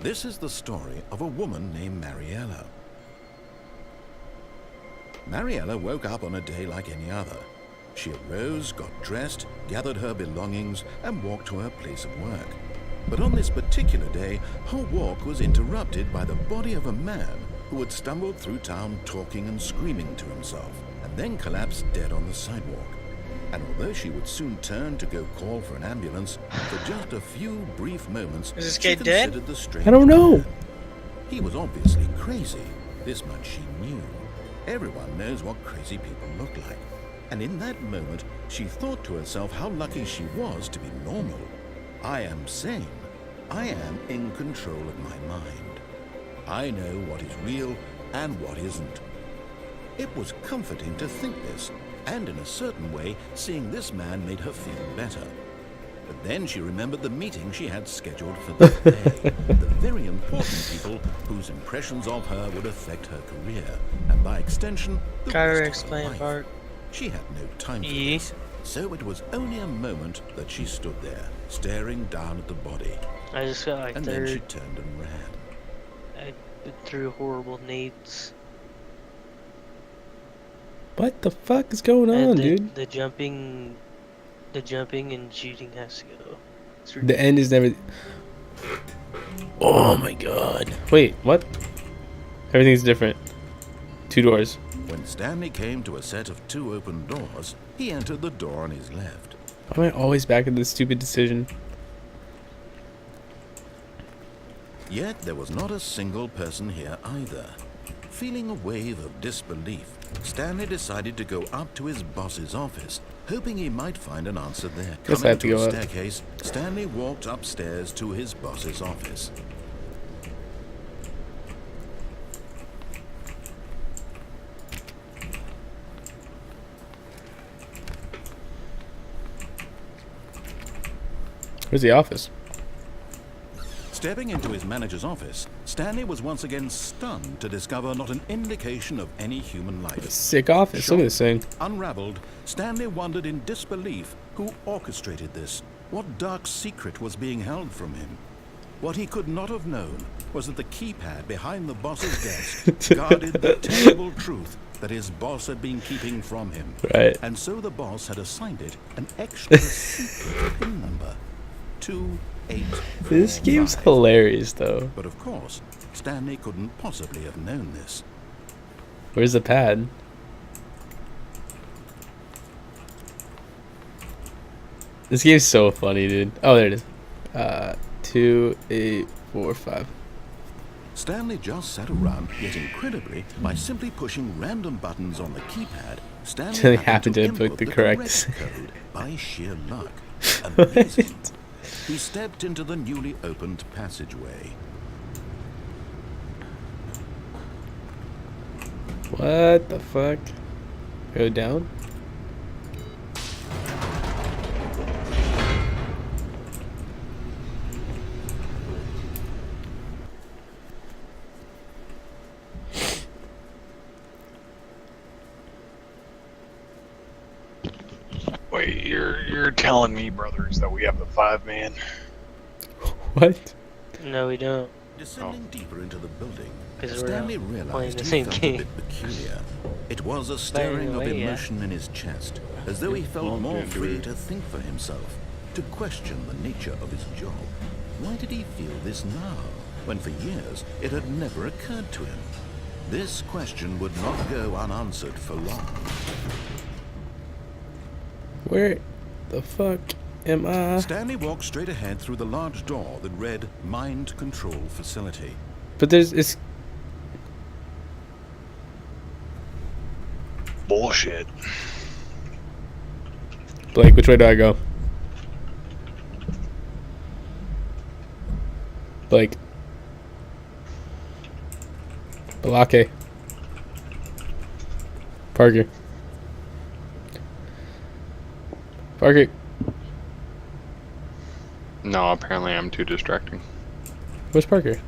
This is the story of a woman named Mariella. Mariella woke up on a day like any other. She arose, got dressed, gathered her belongings, and walked to her place of work. But on this particular day, her walk was interrupted by the body of a man who had stumbled through town talking and screaming to himself, and then collapsed dead on the sidewalk. And although she would soon turn to go call for an ambulance, for just a few brief moments, Is this she kid dead? considered the strange I don't know. man. He was obviously crazy. This much she knew. Everyone knows what crazy people look like. And in that moment, she thought to herself how lucky she was to be normal. I am sane. I am in control of my mind. I know what is real and what isn't. It was comforting to think this, and in a certain way, seeing this man made her feel better. But then she remembered the meeting she had scheduled for that day, the very important people whose impressions of her would affect her career, and by extension, the Kyra, rest of her explain life. part. She had no time for this, so it was only a moment that she stood there, staring down at the body, I just got like and then she third. turned and ran. I've been through horrible needs. What the fuck is going on, And dude? the jumping and shooting has to go. It's The end is never. Oh my god. Wait, what? Everything's different. 2 doors. When Stanley came to a set of 2 open doors, he entered the door on his left. Why am I always back at this stupid decision? Yet there was not a single person here either. Feeling a wave of disbelief, Stanley decided to go up to his boss's office, hoping he might find an answer there. Guess I have to Coming go a up. staircase, Stanley walked upstairs to his boss's office. Where's the office? Stepping into his manager's office, Stanley was once again stunned to discover not an indication of any human life. Sick office. Look at this thing. Unraveled, Stanley wondered in disbelief who orchestrated this, what dark secret was being held from him. What he could not have known was that the keypad behind the boss's desk guarded the terrible truth that his boss had been keeping from him. Right. And so the boss had assigned it an extra secret PIN number, 2845. This game's hilarious, though. But of course, Stanley couldn't possibly have known this. Where's the pad? This game's so funny, dude. Oh, there it is. 2, 8, 4, 5. Stanley just sat around, yet incredibly, by simply pushing random buttons on the keypad, They Stanley happened to input put the correct code by sheer luck. Amazing. He stepped into the newly opened passageway. What the fuck? Go down? Wait, you're telling me, brothers, that we have the 5-man? What? No, we don't. Descending deeper into the building, 'Cause we're Stanley playing realized the he same felt game. a bit peculiar. It was a stirring of away, yeah. emotion in his chest, as though he felt more free to think for himself, to question the nature of his job. Why did he feel this now, when for years it had never occurred to him? This question would not go unanswered for long. Where the fuck am I? Stanley walked straight ahead through the large door that read Mind Control Facility. But it's Bullshit. Blake, which way do I go? Blake. Balake. Parker. Parker. No, apparently I'm too distracting. Where's Parker?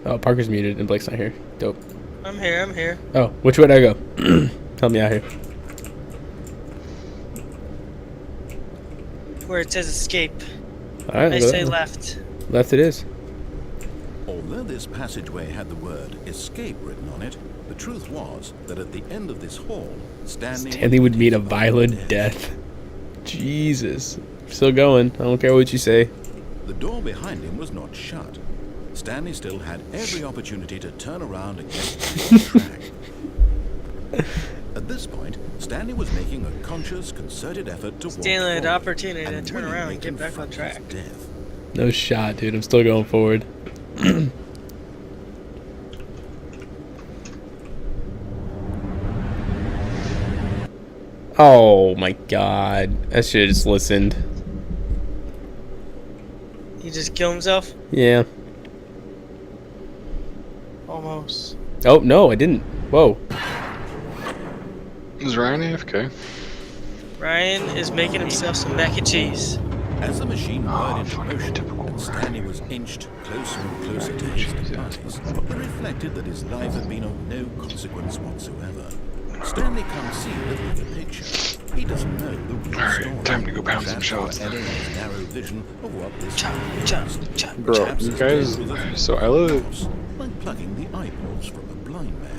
Oh, Parker's muted and Blake's not here. Dope. I'm here. Oh, which way do I go? Help me out here. where it says escape. Alright, I go say that way. left. Left it is. Although this passageway had the word escape written on it, the truth was that at the end of this hall, Stanley would meet a violent death. Jesus. Still going. I don't care what you say. The door behind him was not shut. Stanley still had every opportunity to turn around and get back on track. At this point, Stanley was making a conscious, concerted effort to walk Stanley had the forward opportunity to and turn around and willingly get back on confront track. his death. No shot, dude. I'm still going forward. Oh my god. I should have just listened. He just killed himself? Yeah. Almost. Oh, no, I didn't. Whoa. Is Ryan AFK? Ryan is making himself some mac and cheese. As the machine whirred into fucking motion typical and Stanley was inched closer and closer to his demise, he reflected that his life had been of no consequence whatsoever. Stanley can't see the bigger picture. He doesn't know the real Alright, story. time to go pound some Perhaps shots for then. Eddie his narrow vision of what this Chop, world chop, was. chop. Bro, Perhaps you his guys. death was a So I live. loss, like plucking the eyeballs from a blind man.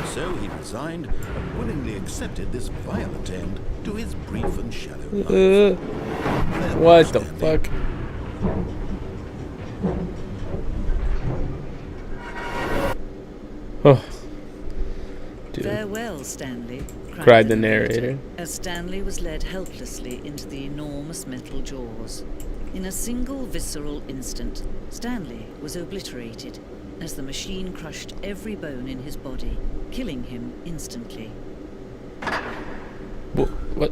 So he resigned and willingly accepted this violent end to his brief and shallow life. There What was the Stanley. fuck? Oh. Dude. Farewell, Stanley, Cried the narrator. as Stanley was led helplessly into the enormous metal jaws. In a single visceral instant, Stanley was obliterated as the machine crushed every bone in his body, killing him instantly. What?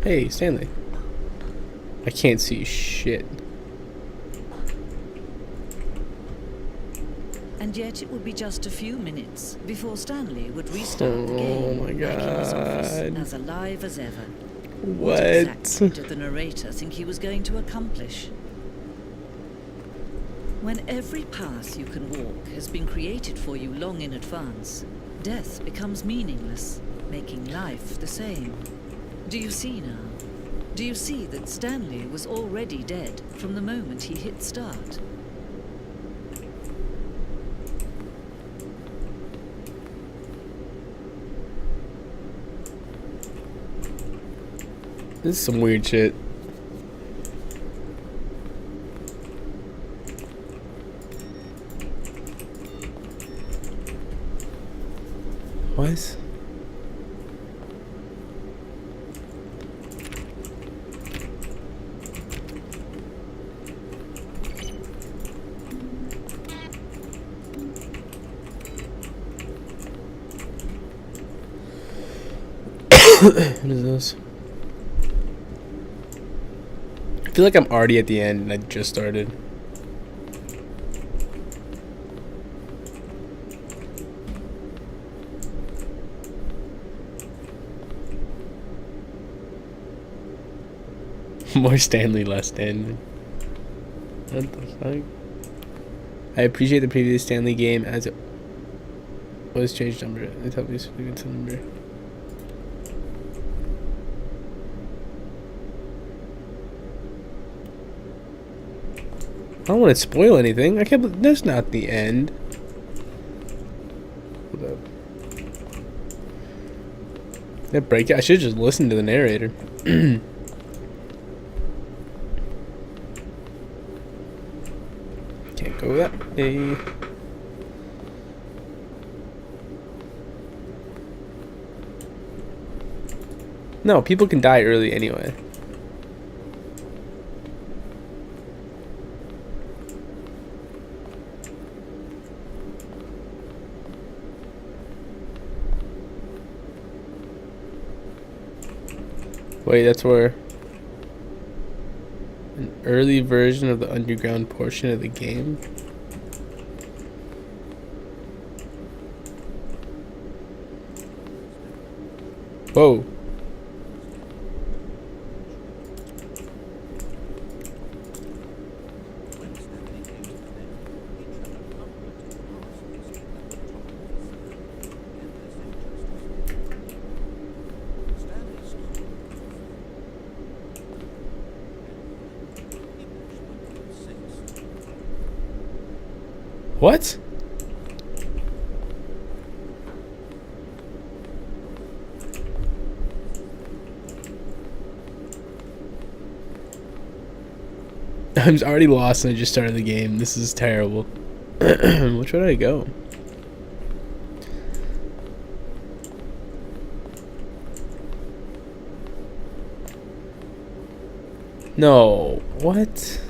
Hey, Stanley. I can't see shit. And yet it would be just a few minutes before Stanley would restart the Oh game my back in his office, God. as alive as ever. What? Exactly did the narrator think he was going to accomplish? When every path you can walk has been created for you long in advance, death becomes meaningless, making life the same. Do you see now? Do you see that Stanley was already dead from the moment he hit start? This is some weird shit. What? What is this? I feel like I'm already at the end and I just started. More Stanley, less Stanley. What the fuck? I appreciate the previous Stanley game as it was changed number. It helped me speak into number. I don't want to spoil anything. I can't believe that's not the end. Hold up. That break. I should just listen to the narrator. Can't go that way. No, people can die early anyway. Wait, that's where an early version of the underground portion of the game. Whoa. What? I'm already lost and I just started the game. This is terrible. Which way did I go? No. What?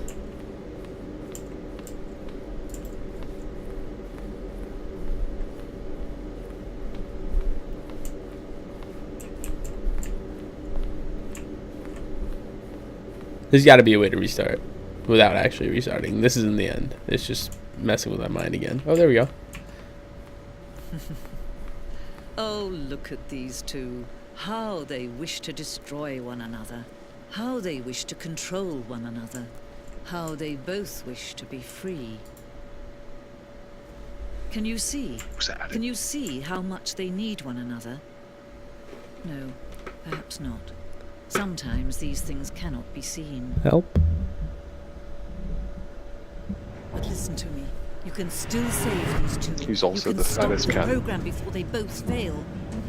There's got to be a way to restart without actually restarting. This isn't the end. It's just messing with my mind again. Oh, there we go. Oh, look at these two. How they wish to destroy one another. How they wish to control one another. How they both wish to be free. Can you see? Sad. Can you see how much they need one another? No, perhaps not. Sometimes these things cannot be seen. Help. But listen to me. You can still save these two. He's also you can the stop fattest the cat. program before they both fail.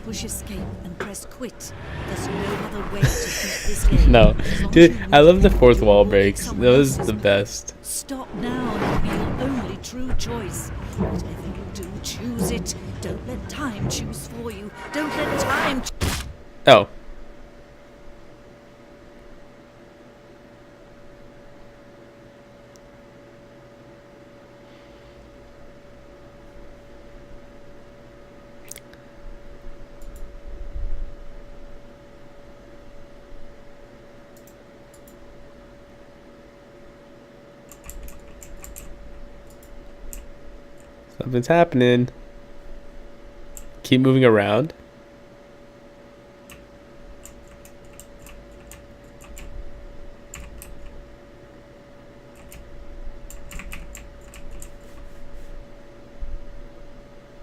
Push escape and press quit. There's no other way to beat this game. No. As long Dude, as you I love the want fourth to wall avoid breaks. someone Those else's the best. Stop now and it'll be your only true choice. Whatever you do, choose it. Don't let time choose for you. Don't let time. Oh. Something's happening. Keep moving around.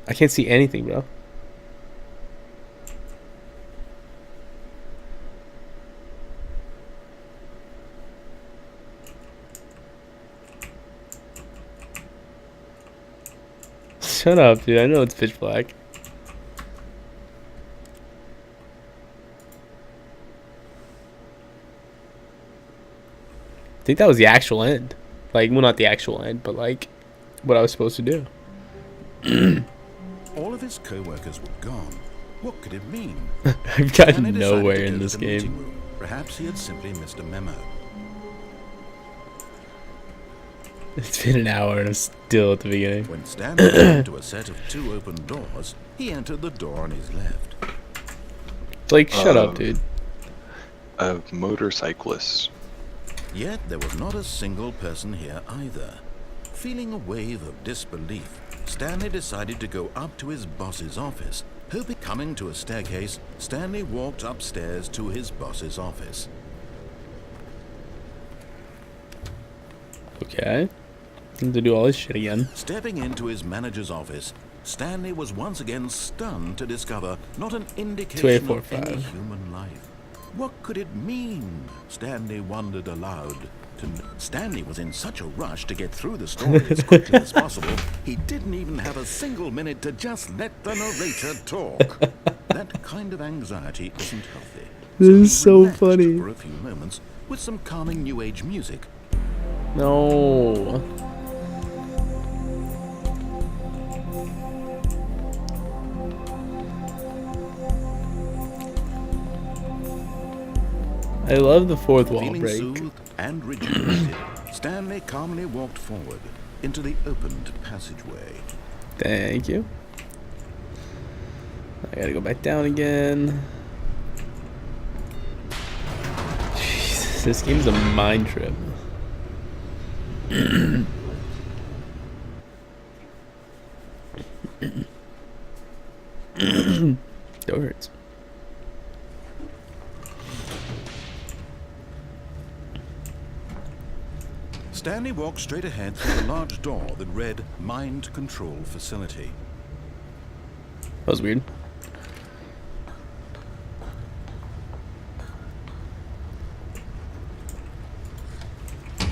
I can't see anything, bro. Shut up, dude. I know it's pitch black. I think that was the actual end. Like, well, not the actual end, but like what I was supposed to do. All of his co-workers were gone. What could it mean? I've gotten Stanley decided nowhere to in go this to the meeting game. room. Perhaps he had simply missed a memo. It's been an hour and I'm still at the beginning. When Stanley came to a set of 2 open doors, he entered the door on his left. Like, shut up, dude. Of motorcyclists. Yet there was not a single person here either. Feeling a wave of disbelief, Stanley decided to go up to his boss's office. Hoping coming to a staircase, Stanley walked upstairs to his boss's office. Okay. Time to do all this shit again. Stepping into his manager's office, Stanley was once again stunned to discover not an indication of any 2845. human life. What could it mean? Stanley wondered aloud. Stanley was in such a rush to get through the story as quickly as possible, he didn't even have a single minute to just let the narrator talk. That kind of anxiety isn't healthy. This he is so relaxed funny. for a few moments with some calming new age music. No. I love the fourth wall Feeling break. soothed and rejuvenated, Stanley calmly walked forward into the opened passageway. Thank you. I gotta go back down again. Jesus, this game's a mind trip. That hurts. Stanley walked straight ahead through a large door that read Mind Control Facility. That was weird.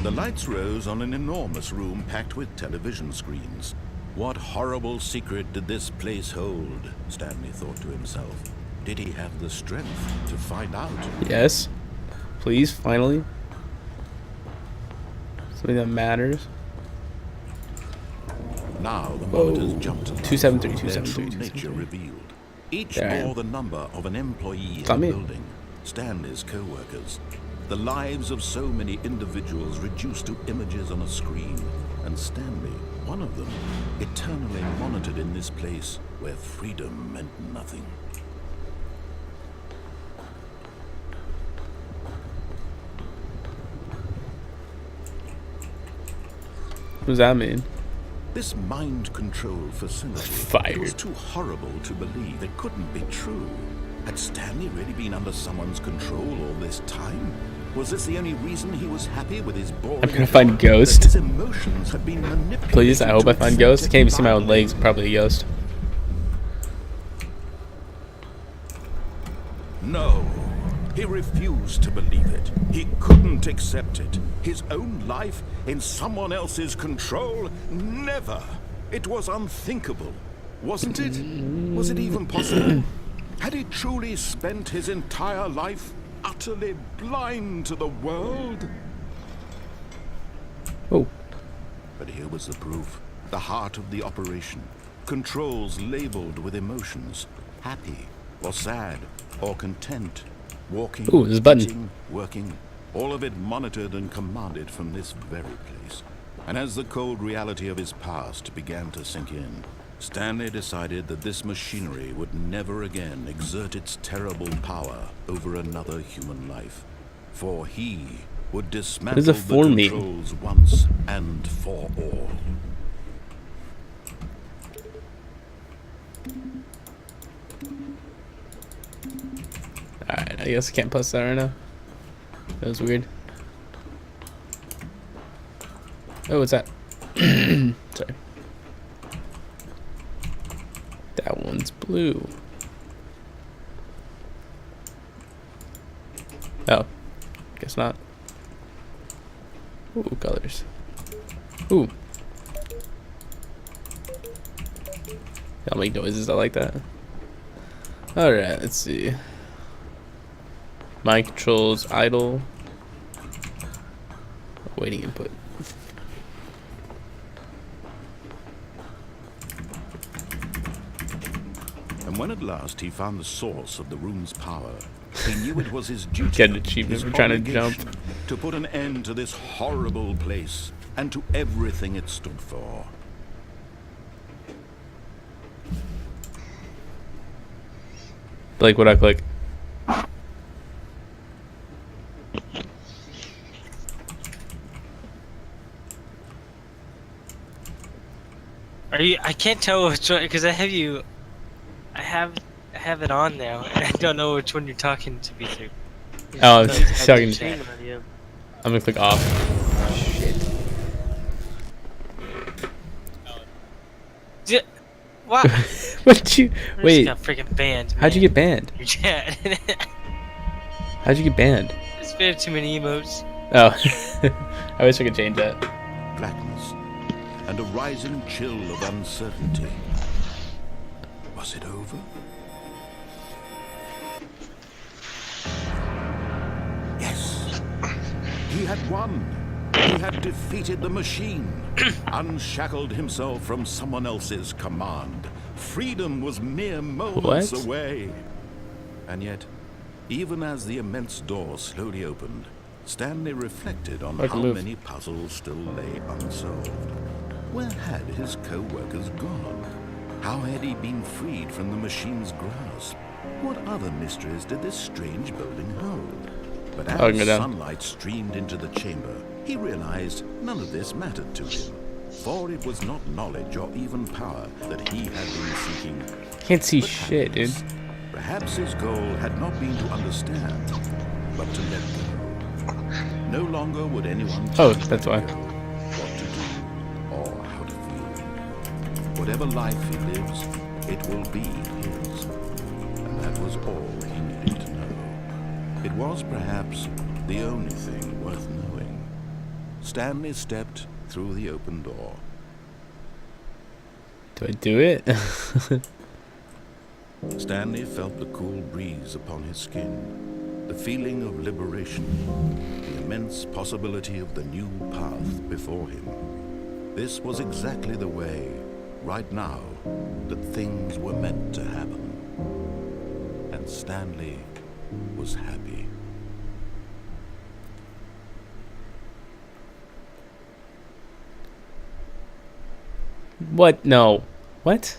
The lights rose on an enormous room packed with television screens. What horrible secret did this place hold? Stanley thought to himself. Did he have the strength to find out? Yes. Please, finally. Something that matters. Now the monitors Whoa. jumped to life, 273, their 273, true nature 273. revealed. Each Damn. bore the number of an employee in Come the in. building, Stanley's co-workers. The lives of so many individuals reduced to images on a screen, and Stanley, one of them, eternally monitored in this place where freedom meant nothing. What does that mean? This mind control facility Fired. it was too horrible to believe. It couldn't be true. Had Stanley really been under someone's control all this time? Was this the only reason he was happy with his boring I'm gonna find job? Ghost. That his emotions had been manipulated. Please, I hope to I find accept Ghost. it Can't even see my own blindly. legs. Probably a ghost. No. He refused to believe it. He couldn't accept it. His own life in someone else's control? Never. It was unthinkable. Wasn't it? Was it even possible? Had he truly spent his entire life utterly blind to the world? Oh. But here was the proof. The heart of the operation. Controls labeled with emotions. Happy, or sad, or content. Walking, Ooh, there's a button. eating, working. All of it monitored and commanded from this very place. And as the cold reality of his past began to sink in, Stanley decided that this machinery would never again exert its terrible power over another human life. For he would dismantle does a the four mean? controls once and for all. Alright, I guess I can't post that right now. That was weird. Oh, what's that? Sorry. That one's blue. Oh, guess not. Ooh, colors. Ooh. I'll make noises. I like that. Alright, let's see. Mind controls idle. Waiting input. And when at last he found the source of the room's power, he knew it was his duty, Get an achievement his for trying to jump. obligation, to put an end to this horrible place and to everything it stood for. Like what I click. Are you? I can't tell which one because I have it on now, and I don't know which one you're talking to me through. Oh, So I it's talking. had to change audio. I'm gonna click off. What? What you? I Wait. just got freaking banned. How'd you man. get banned? Your chat. How'd you get banned? It's been too many emotes. Oh, I wish I could change that. Blackness and a rising chill of uncertainty. Was it over? Yes. He had won. He had defeated the machine, unshackled himself from someone else's command. Freedom was mere moments What? away. And yet, even as the immense door slowly opened, Stanley reflected on I can how move. many puzzles still lay unsolved. Where had his co-workers gone? How had he been freed from the machine's grasp? What other mysteries did this strange building hold? But I can go as down. sunlight streamed into the chamber, he realized none of this mattered to him. For it was not knowledge or even power that he had been seeking. Can't see but shit, dude. happiness. Perhaps his goal had not been to understand, but to let go. No longer would anyone Oh, tell that's him why. what to do or how to feel. Whatever life he lives, it will be his. And that was all he needed to know. It was perhaps the only thing worth knowing. Stanley stepped through the open door. Do I do it? Stanley felt the cool breeze upon his skin, the feeling of liberation, the immense possibility of the new path before him. This was exactly the way, right now, that things were meant to happen. And Stanley was happy. What? No. What?